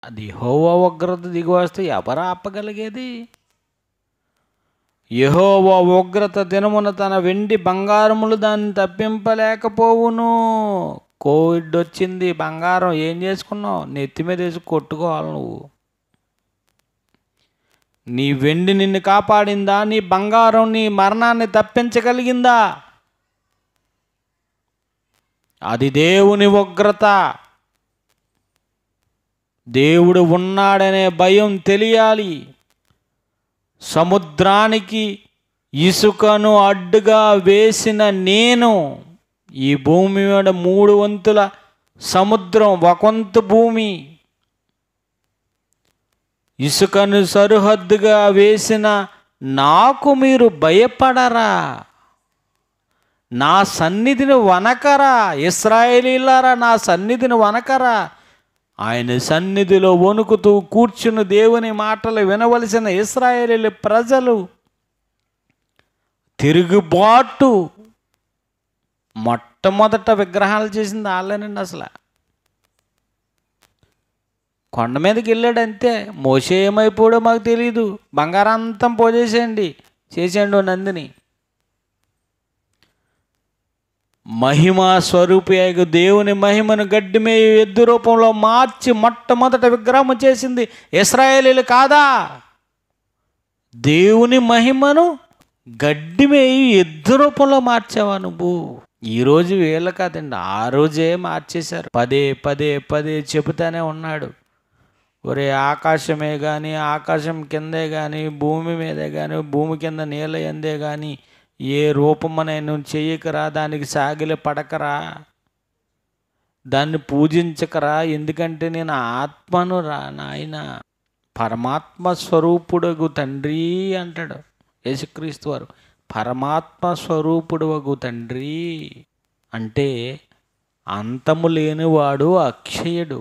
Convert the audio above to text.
అది యెహోవా ఉగ్రత దిగి వస్తే ఎవరు ఆపగలిగేది? యెహోవా ఉగ్రత దినమున తన వెండి బంగారములు దాన్ని తప్పింపలేకపోవును. కోవిడ్ వచ్చింది, బంగారం ఏం చేసుకున్నావు? నెత్తి మీద వేసి కొట్టుకోవాలి నువ్వు. నీ వెండి నిన్ను కాపాడిందా? నీ బంగారం నీ మరణాన్ని తప్పించగలిగిందా? అది దేవుని ఉగ్రత. దేవుడు ఉన్నాడనే భయం తెలియాలి. సముద్రానికి ఇసుకను అడ్డుగా వేసిన నేను, ఈ భూమి మీద 3 వంతుల సముద్రం, 1 వంతు భూమి, ఇసుకను సరిహద్దుగా వేసిన నాకు మీరు భయపడరా? నా సన్నిధిని వనకరా? ఇశ్రాయేలీయులారా, నా సన్నిధిని వనకరా? ఆయన సన్నిధిలో వణుకుతూ కూర్చుని దేవుని మాటలు వినవలసిన ఇశ్రాయేలీయుల ప్రజలు తిరుగుబాటు. మొట్టమొదట విగ్రహాలు చేసింది వాళ్ళేనండి. అసలు కొండ మీదకి వెళ్ళాడు అంతే. మోషే ఏమైపోయాడో మాకు తెలియదు. బంగారాంతం పోజేసేయండి, చేసేయండి నందిని. మహిమా స్వరూపి దేవుని మహిమను గడ్డిమేయు ఎద్దు రూపంలో మార్చి మొట్టమొదట విగ్రహం చేసింది ఇశ్రాయేలీయులు కాదా? దేవుని మహిమను గడ్డిమేయు ఎద్దు రూపంలో మార్చావా నువ్వు? ఈరోజు వీళ్ళ కాదండి, ఆ రోజే మార్చేశారు. పదే పదే పదే చెబుతానే ఉన్నాడు, ఒరే ఆకాశమే కానీ, ఆకాశం కిందే కానీ, భూమి మీదే కానీ, భూమి కింద నీళ్ళ ఎందే కానీ ఏ రూపమనైనా చెయ్యకరా, దానికి సాగిలి పడకరా, దాన్ని పూజించకరా, ఎందుకంటే నేను ఆత్మను రా నాయన. పరమాత్మ స్వరూపుడగు తండ్రి అంటాడు యేసుక్రీస్తు వారు. పరమాత్మ స్వరూపుడగు తండ్రి అంటే అంతము లేనివాడు, అక్షయుడు.